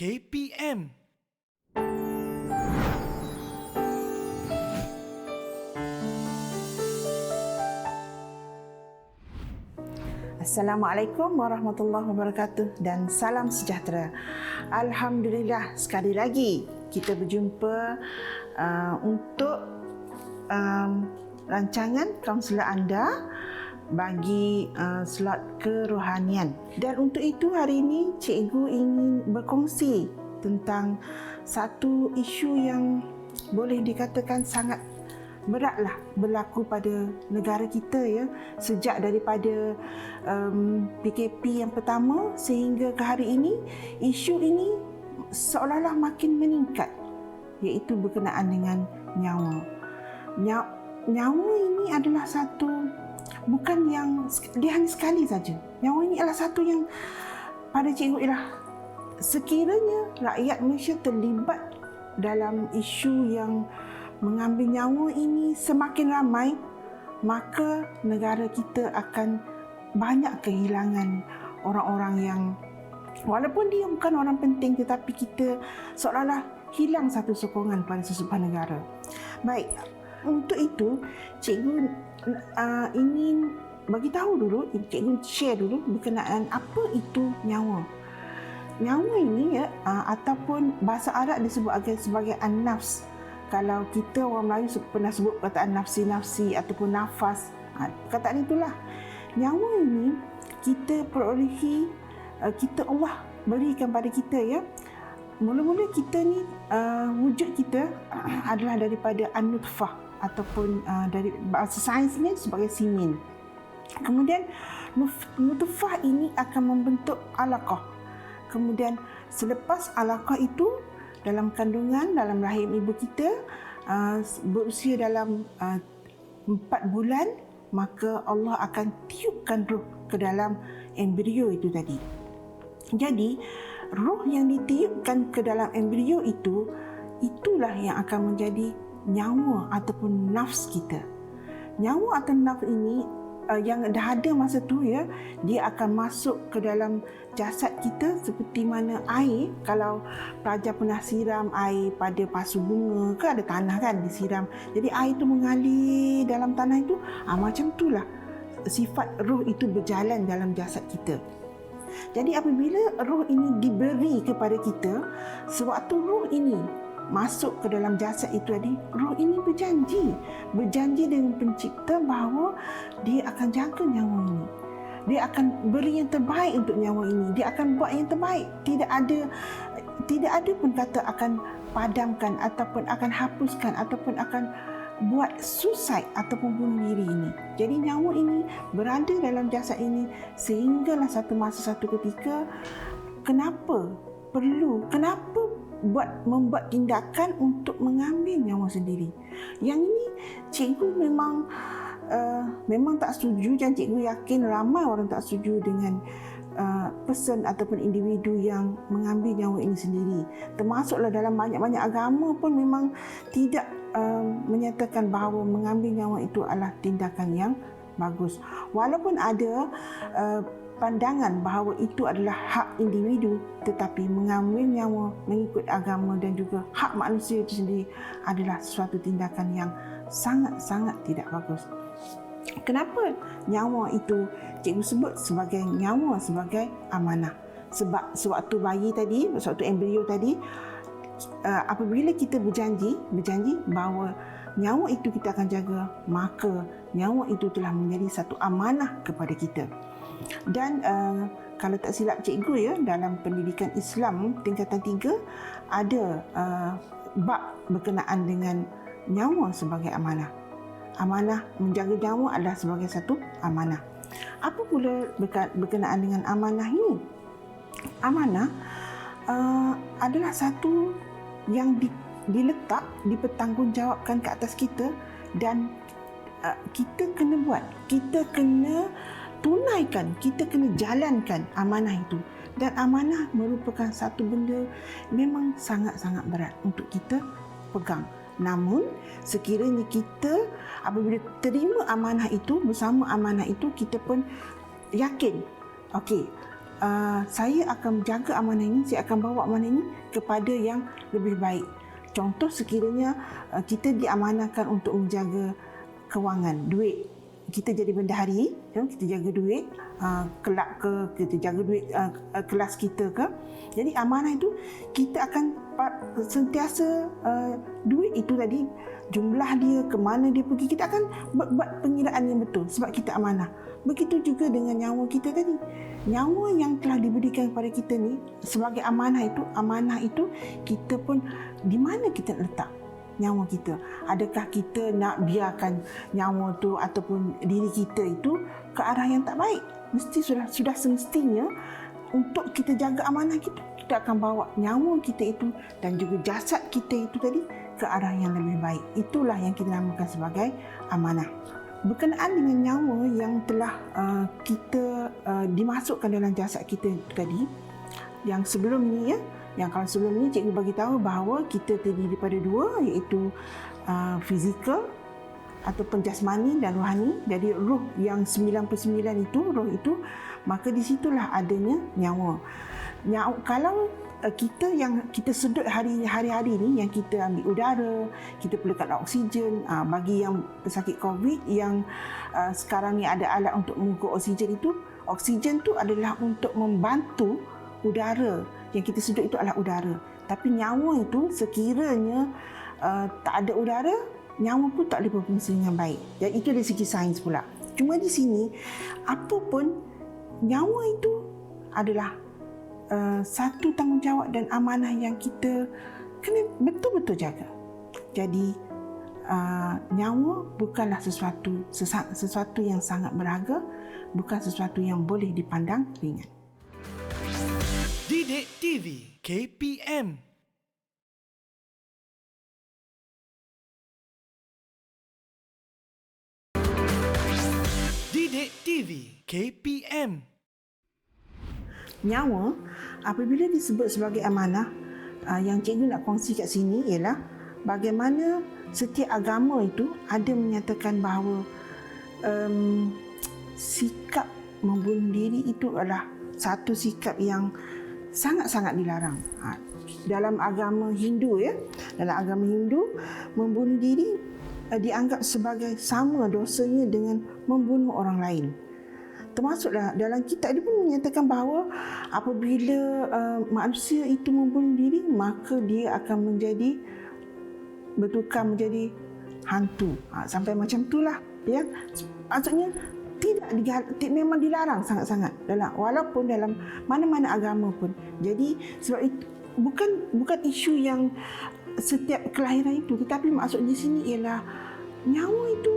KPM. Assalamualaikum warahmatullahi wabarakatuh dan salam sejahtera. Alhamdulillah, sekali lagi kita berjumpa untuk rancangan kaunselor anda bagi slot kerohanian. Dan untuk itu hari ini cikgu ingin berkongsi tentang satu isu yang boleh dikatakan sangat beratlah berlaku pada negara kita ya, sejak daripada PKP yang pertama sehingga ke hari ini. Isu ini seolah-olah makin meningkat, iaitu berkenaan dengan nyawa. Nyawa ini adalah satu, bukan yang dia hanya sekali saja. Nyawa ini adalah satu yang pada cikgu ialah sekiranya rakyat Malaysia terlibat dalam isu yang mengambil nyawa ini semakin ramai, maka negara kita akan banyak kehilangan orang-orang yang walaupun dia bukan orang penting, tetapi kita seolah-olah hilang satu sokongan pada sesebuah negara. Baik, untuk itu cikgu ingin bagi tahu dulu, cikgu share dulu berkenaan apa itu nyawa. Nyawa ini ya, ataupun bahasa Arab disebut sebagai an-nafs. Kalau kita orang Melayu pernah sebut perkataan nafsi-nafsi ataupun nafas, perkataan itulah. Nyawa ini kita perolehi, Allah berikan pada kita ya. Mula-mula kita ni wujud kita adalah daripada an-nutfah ataupun dari bahasa sainsnya sebagai simin. Kemudian nutfah ini akan membentuk alaqah. Kemudian selepas alaqah itu, dalam kandungan, dalam rahim ibu kita, berusia dalam 4 bulan, maka Allah akan tiupkan roh ke dalam embrio itu tadi. Jadi, roh yang ditiupkan ke dalam embrio itu, itulah yang akan menjadi nyawa ataupun nafs kita. Nyawa atau nafs ini yang dah ada masa tu ya, dia akan masuk ke dalam jasad kita seperti mana air. Kalau pelajar pernah siram air pada pasu bunga ke, ada tanah kan disiram, jadi air tu mengalir dalam tanah itu, macam itulah sifat roh itu berjalan dalam jasad kita. Jadi apabila roh ini diberi kepada kita, sewaktu roh ini masuk ke dalam jasad itu tadi, roh ini berjanji dengan pencipta bahawa dia akan jaga nyawa ini. Dia akan beri yang terbaik untuk nyawa ini. Dia akan buat yang terbaik. Tidak ada pun kata akan padamkan ataupun akan hapuskan ataupun akan buat suicide ataupun bunuh diri ini. Jadi nyawa ini berada dalam jasad ini sehinggalah satu masa, satu ketika, kenapa membuat tindakan untuk mengambil nyawa sendiri. Yang ini cikgu memang tak setuju, dan cikgu yakin ramai orang tak setuju dengan person ataupun individu yang mengambil nyawa ini sendiri. Termasuklah dalam banyak-banyak agama pun memang tidak menyatakan bahawa mengambil nyawa itu adalah tindakan yang bagus. Walaupun ada pandangan bahawa itu adalah hak individu, tetapi mengambil nyawa mengikut agama dan juga hak manusia itu sendiri adalah suatu tindakan yang sangat-sangat tidak bagus. Kenapa nyawa itu cikgu sebut sebagai nyawa, sebagai amanah? Sebab sewaktu bayi tadi, sewaktu embrio tadi, apabila kita berjanji bahawa nyawa itu kita akan jaga, maka nyawa itu telah menjadi satu amanah kepada kita. Dan kalau tak silap cikgu ya, dalam pendidikan Islam tingkatan 3 ada bab berkenaan dengan nyawa sebagai amanah. Amanah, menjaga nyawa adalah sebagai satu amanah. Apa pula berkenaan dengan amanah ini? Amanah adalah satu yang diletak, dipertanggungjawabkan ke atas kita, dan kita kena buat, kita kena tunaikan, kita kena jalankan amanah itu. Dan amanah merupakan satu benda memang sangat-sangat berat untuk kita pegang. Namun sekiranya kita apabila terima amanah itu, bersama amanah itu kita pun yakin, okey, saya akan menjaga amanah ini, saya akan bawa amanah ini kepada yang lebih baik. Contoh sekiranya kita diamanahkan untuk menjaga kewangan, duit. Kita jadi bendahari, kita jaga duit, kelab ke, kita jaga duit kelas kita ke. Jadi amanah itu kita akan sentiasa duit itu tadi, jumlah dia, ke mana dia pergi, kita akan buat pengiraan yang betul sebab kita amanah. Begitu juga dengan nyawa kita tadi. Nyawa yang telah diberikan kepada kita ni sebagai amanah itu kita pun di mana kita letak nyawa kita. Adakah kita nak biarkan nyawa tu ataupun diri kita itu ke arah yang tak baik? Mesti sudah semestinya untuk kita jaga amanah kita akan bawa nyawa kita itu dan juga jasad kita itu tadi ke arah yang lebih baik. Itulah yang kita namakan sebagai amanah. Berkenaan dengan nyawa yang telah kita dimasukkan dalam jasad kita tadi, yang sebelum ni kalau sebelum ni cikgu bagi tahu bahawa kita terdiri daripada dua, iaitu fizikal ataupun jasmani dan rohani. Jadi roh yang 99 itu, roh itu, maka di situlah adanya nyawa. Kalau kita sedut hari-hari ni, yang kita ambil udara, kita perlukan oksigen. Bagi yang pesakit COVID yang sekarang ni ada alat untuk mengukur oksigen itu, oksigen tu adalah untuk membantu udara yang kita sedut itu adalah udara. Tapi nyawa itu sekiranya tak ada udara, nyawa pun tak boleh berfungsi dengan baik. Dan itu dari segi sains pula. Cuma di sini, apa pun nyawa itu adalah satu tanggungjawab dan amanah yang kita kena betul-betul jaga. Jadi nyawa bukanlah sesuatu yang sangat berharga, bukan sesuatu yang boleh dipandang ringan. Didik TV KPM. Didik TV KPM. Nyawa apabila disebut sebagai amanah, yang cikgu nak kongsi kat sini ialah bagaimana setiap agama itu ada menyatakan bahawa sikap membunuh diri itu adalah satu sikap yang sangat-sangat dilarang. Dalam agama Hindu dalam agama Hindu, membunuh diri dianggap sebagai sama dosanya dengan membunuh orang lain. Termasuklah dalam kitab dia pun menyatakan bahawa apabila manusia itu membunuh diri, maka dia akan bertukar menjadi hantu. Sampai macam itulah ya. Maksudnya memang dilarang sangat-sangat walaupun dalam mana-mana agama pun. Jadi sebab itu bukan isu yang setiap kelahiran itu, tetapi maksud di sini ialah nyawa itu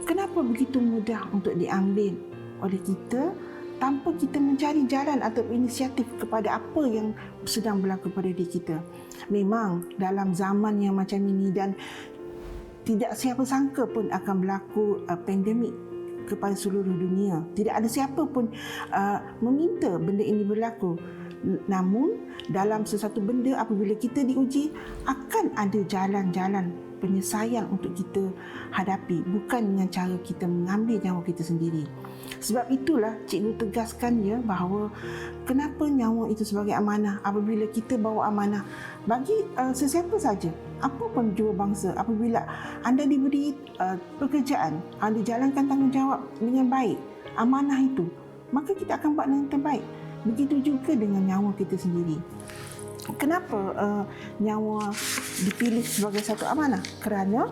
kenapa begitu mudah untuk diambil oleh kita tanpa kita mencari jalan atau inisiatif kepada apa yang sedang berlaku pada diri kita. Memang dalam zaman yang macam ini dan tidak siapa sangka pun akan berlaku pandemik kepada seluruh dunia. Tidak ada siapa pun meminta benda ini berlaku. Namun dalam sesuatu benda apabila kita diuji, akan ada jalan-jalan penyelesaian untuk kita hadapi, bukan dengan cara kita mengambil nyawa kita sendiri. Sebab itulah cikgu tegaskan bahawa kenapa nyawa itu sebagai amanah. Apabila kita bawa amanah bagi sesiapa saja, apa pun jua bangsa, apabila anda diberi pekerjaan, anda jalankan tanggungjawab dengan baik, amanah itu, maka kita akan buat dengan terbaik. Begitu juga dengan nyawa kita sendiri. Kenapa nyawa dipilih sebagai satu amanah? Kerana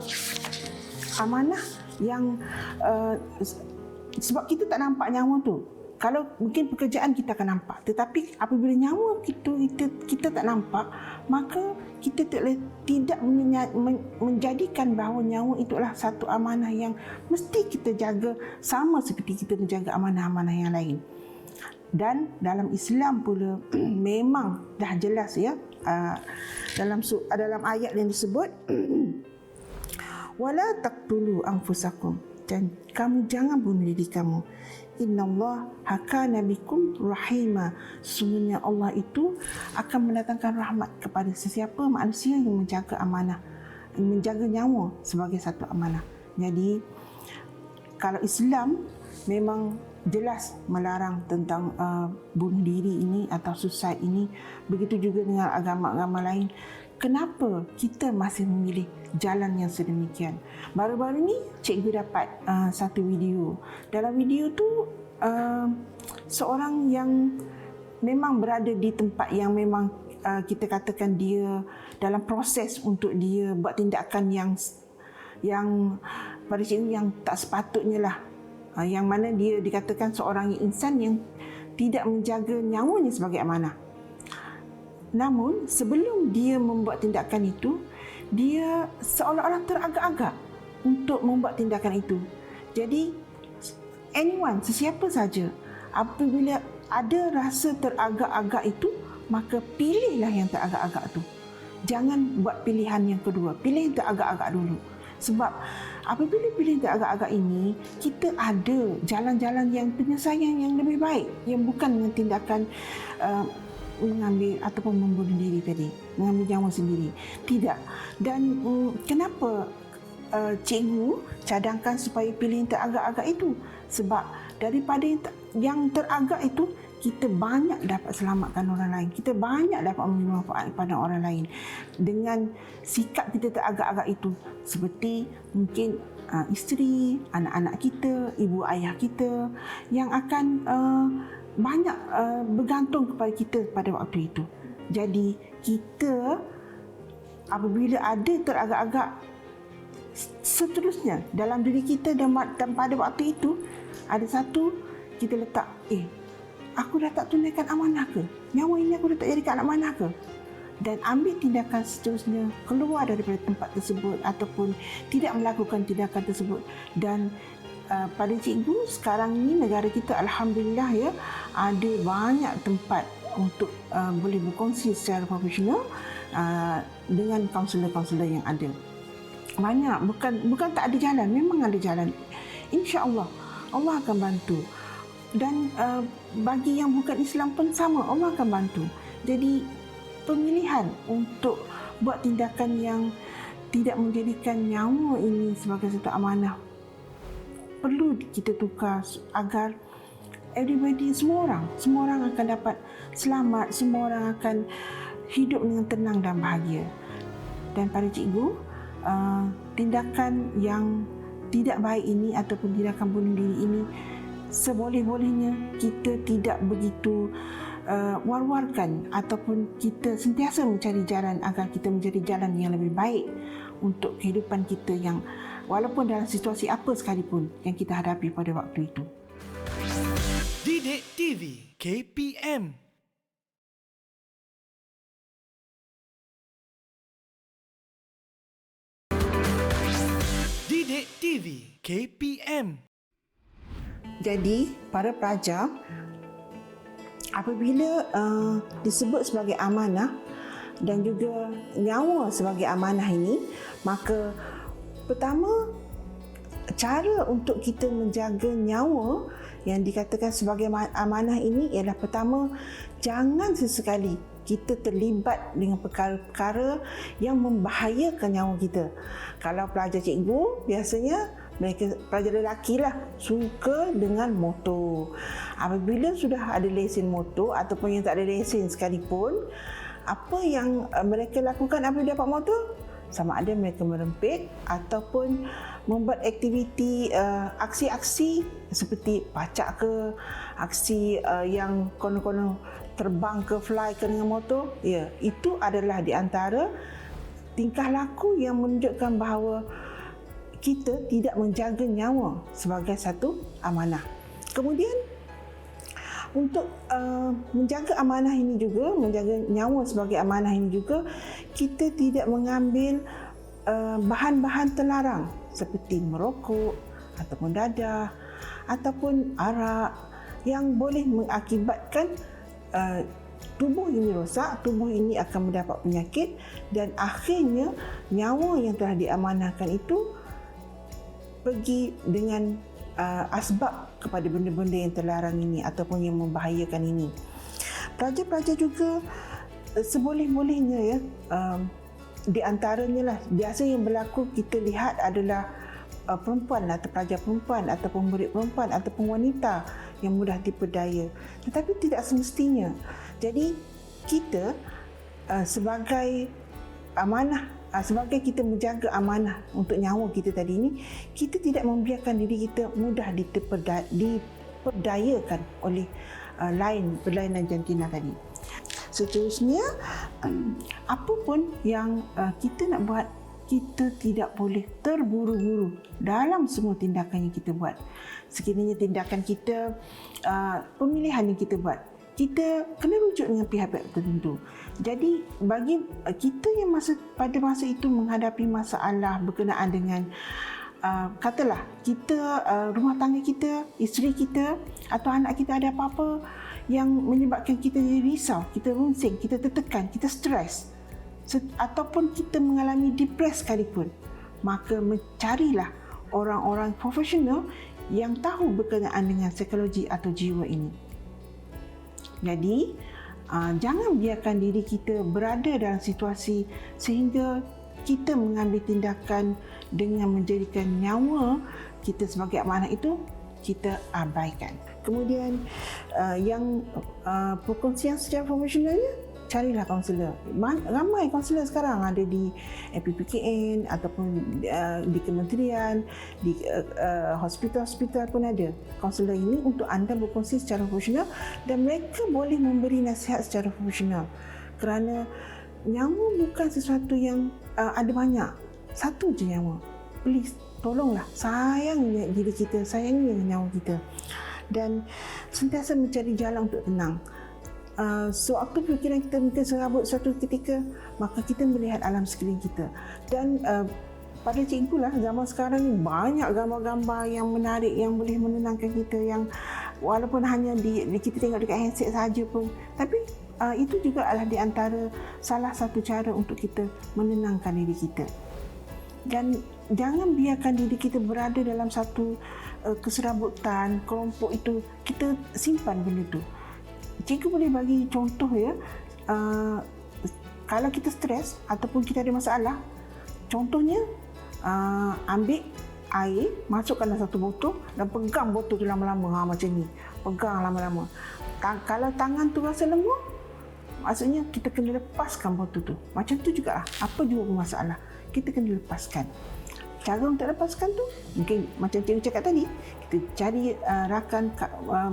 amanah yang sebab kita tak nampak nyawa tu. Kalau mungkin pekerjaan kita akan nampak, tetapi apabila nyawa kita tak nampak, maka kita tidak menjadikan bahawa nyawa itu adalah satu amanah yang mesti kita jaga sama seperti kita menjaga amanah-amanah yang lain. Dan dalam Islam pula memang dah jelas dalam ayat yang disebut wala taqtulu anfusakum, dan kamu jangan bunuh diri kamu. Innallaha hakana bikum rahima, sesungguhnya Allah itu akan mendatangkan rahmat kepada sesiapa manusia yang menjaga amanah, menjaga nyawa sebagai satu amanah. Jadi kalau Islam memang jelas melarang tentang bunuh diri ini atau suicide ini. Begitu juga dengan agama-agama lain. Kenapa kita masih memilih jalan yang sedemikian? Baru-baru ni cikgu dapat satu video. Dalam video tu seorang yang memang berada di tempat yang memang kita katakan dia dalam proses untuk dia buat tindakan yang pada cikgu yang tak sepatutnya lah. Yang mana dia dikatakan seorang insan yang tidak menjaga nyawanya sebagai amanah. Namun sebelum dia membuat tindakan itu, dia seolah-olah teragak-agak untuk membuat tindakan itu. Jadi anyone, sesiapa saja, apabila ada rasa teragak-agak itu, maka pilihlah yang teragak-agak tu. Jangan buat pilihan yang kedua, pilih yang teragak-agak dulu. Sebab apabila pilih teragak-agak ini, kita ada jalan-jalan yang penyelesaian yang lebih baik, yang bukan dengan tindakan mengambil ataupun membunuh diri tadi, mengambil nyawa sendiri. Tidak. Dan kenapa cikgu cadangkan supaya pilih yang teragak-agak itu? Sebab daripada yang teragak itu, kita banyak dapat selamatkan orang lain. Kita banyak dapat memberi manfaat kepada orang lain. Dengan sikap kita teragak-agak itu. Seperti mungkin isteri, anak-anak kita, ibu ayah kita yang akan banyak bergantung kepada kita pada waktu itu. Jadi kita apabila ada teragak-agak, seterusnya dalam diri kita dan pada waktu itu ada satu kita letak, aku dah tak tunaikan amanah ke? Nyawa ini aku dah tak jadikan amanah ke? Dan ambil tindakan seterusnya, keluar daripada tempat tersebut ataupun tidak melakukan tindakan tersebut. Dan pada cikgu sekarang ini negara kita alhamdulillah ya, ada banyak tempat untuk boleh berkongsi secara profesional dengan kaunselor-kaunselor yang ada. Banyak, bukan tak ada jalan, memang ada jalan. Insya-Allah Allah akan bantu. Dan bagi yang bukan Islam pun sama, Allah akan bantu. Jadi pemilihan untuk buat tindakan yang tidak menjadikan nyawa ini sebagai satu amanah perlu kita tukar agar everybody, semua orang akan dapat selamat, semua orang akan hidup dengan tenang dan bahagia. Dan pada cikgu, tindakan yang tidak baik ini ataupun tindakan bunuh diri ini, seboleh-bolehnya kita tidak begitu war-warkan ataupun kita sentiasa mencari jalan agar kita menjadi jalan yang lebih baik untuk kehidupan kita yang walaupun dalam situasi apa sekalipun yang kita hadapi pada waktu itu. Didik TV KPM. Didik TV KPM. Jadi, para pelajar, apabila disebut sebagai amanah dan juga nyawa sebagai amanah ini, maka pertama, cara untuk kita menjaga nyawa yang dikatakan sebagai amanah ini ialah pertama, jangan sesekali kita terlibat dengan perkara-perkara yang membahayakan nyawa kita. Kalau pelajar cikgu, biasanya mereka pelajar lelaki lah suka dengan motor. Apabila sudah ada lesen motor ataupun yang tak ada lesen sekalipun, apa yang mereka lakukan apabila dapat motor? Sama ada mereka merempit ataupun membuat aktiviti aksi-aksi seperti pacak ke, aksi yang konon-konon terbang ke, fly ke dengan motor. Ya, itu adalah di antara tingkah laku yang menunjukkan bahawa kita tidak menjaga nyawa sebagai satu amanah. Kemudian untuk menjaga amanah ini juga, menjaga nyawa sebagai amanah ini juga, kita tidak mengambil bahan-bahan terlarang seperti merokok ataupun dadah ataupun arak yang boleh mengakibatkan tubuh ini rosak, tubuh ini akan mendapat penyakit dan akhirnya nyawa yang telah diamanahkan itu pergi dengan asbab kepada benda-benda yang terlarang ini ataupun yang membahayakan ini. Pelajar-pelajar juga seboleh-bolehnya ya, di antaranya lah biasa yang berlaku kita lihat adalah perempuan atau pelajar perempuan ataupun murid perempuan ataupun wanita yang mudah diperdaya. Tetapi tidak semestinya. Jadi kita sebagai amanah, sebagai kita menjaga amanah untuk nyawa kita tadi ini, kita tidak membiarkan diri kita mudah diperdayakan oleh lain berlainan jantina tadi. Seterusnya, apa pun yang kita nak buat, kita tidak boleh terburu-buru dalam semua tindakan yang kita buat. Sekiranya tindakan kita, pemilihan yang kita buat, kita kena rujuk dengan pihak-pihak tertentu. Jadi bagi kita yang pada masa itu menghadapi masalah berkenaan dengan katalah kita, rumah tangga kita, isteri kita atau anak kita ada apa-apa yang menyebabkan kita jadi risau, kita runsing, kita tertekan, kita stres, ataupun kita mengalami depres sekalipun, maka mencarilah orang-orang profesional yang tahu berkenaan dengan psikologi atau jiwa ini. Jadi, jangan biarkan diri kita berada dalam situasi sehingga kita mengambil tindakan dengan menjadikan nyawa kita sebagai amanah itu kita abaikan. Kemudian yang perkongsian secara profesionalnya, carilah kaunselor. Ramai kaunselor sekarang ada di MPPKN ataupun di kementerian, di hospital-hospital pun ada kaunselor ini untuk anda berkongsi secara profesional, dan mereka boleh memberi nasihat secara profesional, kerana nyawa bukan sesuatu yang ada banyak. Satu je nyawa. Please, tolonglah, sayang diri kita, sayangi nyawa kita, dan sentiasa mencari jalan untuk tenang. Sewaktu fikiran kita mungkin serabut suatu ketika, maka kita melihat alam sekeliling kita. Dan pada cikgu lah, zaman sekarang ni banyak gambar-gambar yang menarik yang boleh menenangkan kita, yang walaupun hanya kita tengok dekat handset saja pun, tapi itu juga adalah di antara salah satu cara untuk kita menenangkan diri kita. Dan jangan biarkan diri kita berada dalam satu keserabutan kelompok itu, kita simpan benda tu. Cikgu boleh bagi contoh ya, kalau kita stres ataupun kita ada masalah, contohnya ambil air, masukkan dalam satu botol dan pegang botol tu lama-lama, macam ni, pegang lama-lama. Kalau tangan tu rasa lemah, maksudnya kita kena lepaskan botol tu. Macam tu jugalah, apa juga masalah, kita kena lepaskan. Cara untuk lepaskan tu, mungkin macam cikgu cakap tadi, kita cari rakan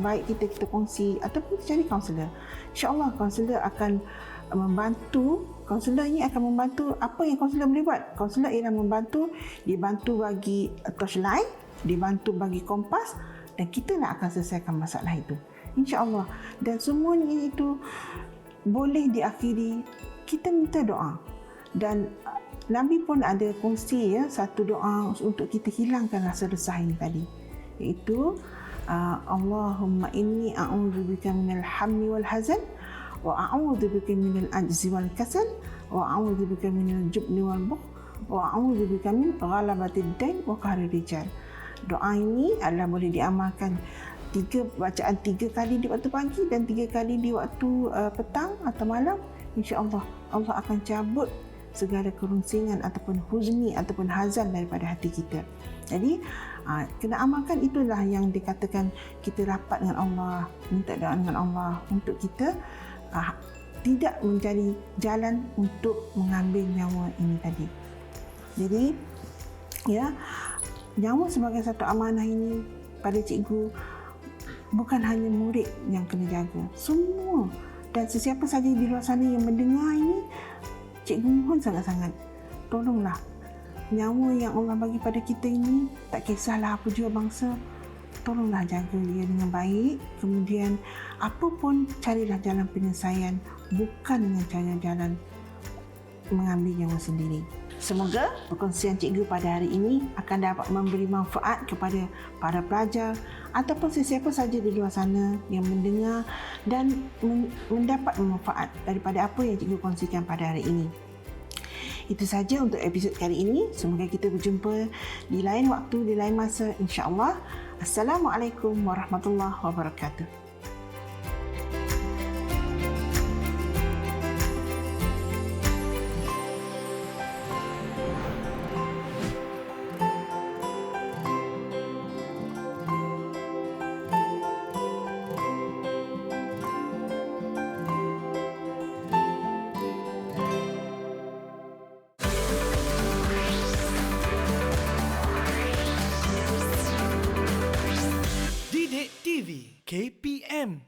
baik kita kongsi, ataupun kita cari kaunselor. InsyaAllah kaunselor akan membantu. Kaunselor ini akan membantu. Apa yang kaunselor boleh buat? Kaunselor ialah membantu, dibantu bagi torchlight, dibantu bagi kompas, dan kita nak akan selesaikan masalah itu, InsyaAllah. Dan semuanya itu boleh diakhiri, kita minta doa. Dan Nabi pun ada kongsi satu doa untuk kita hilangkan rasa resah ini tadi, iaitu Allahumma inni a'udzubika minal hammi wal hazan wa a'udzubika minal ajzi wal kasal wa a'udzubika minal jubni wal bukhl wa a'udzubika min ghalabatid dain wa qahrir rijal. Doa ini adalah boleh diamalkan bacaan 3 kali di waktu pagi dan 3 kali di waktu petang atau malam. InsyaAllah Allah akan cabut segala kerunsingan ataupun huzni ataupun hazan daripada hati kita. Jadi kena amalkan. Itulah yang dikatakan kita rapat dengan Allah, minta doa dengan Allah untuk kita tidak mencari jalan untuk mengambil nyawa ini tadi. Jadi ya, nyawa sebagai satu amanah ini pada cikgu bukan hanya murid yang kena jaga, semua dan sesiapa saja di luar sana yang mendengar ini, cikgu mohon sangat-sangat, tolonglah nyawa yang Allah bagi pada kita ini, tak kisahlah apa jua bangsa, tolonglah jaga dia dengan baik. Kemudian apa pun carilah jalan penyelesaian, bukan dengan jalan mengambil nyawa sendiri. Semoga perkongsian cikgu pada hari ini akan dapat memberi manfaat kepada para pelajar ataupun sesiapa saja di luar sana yang mendengar dan mendapat manfaat daripada apa yang cikgu kongsikan pada hari ini. Itu saja untuk episod kali ini. Semoga kita berjumpa di lain waktu, di lain masa, insya-Allah. Assalamualaikum warahmatullahi wabarakatuh. KPM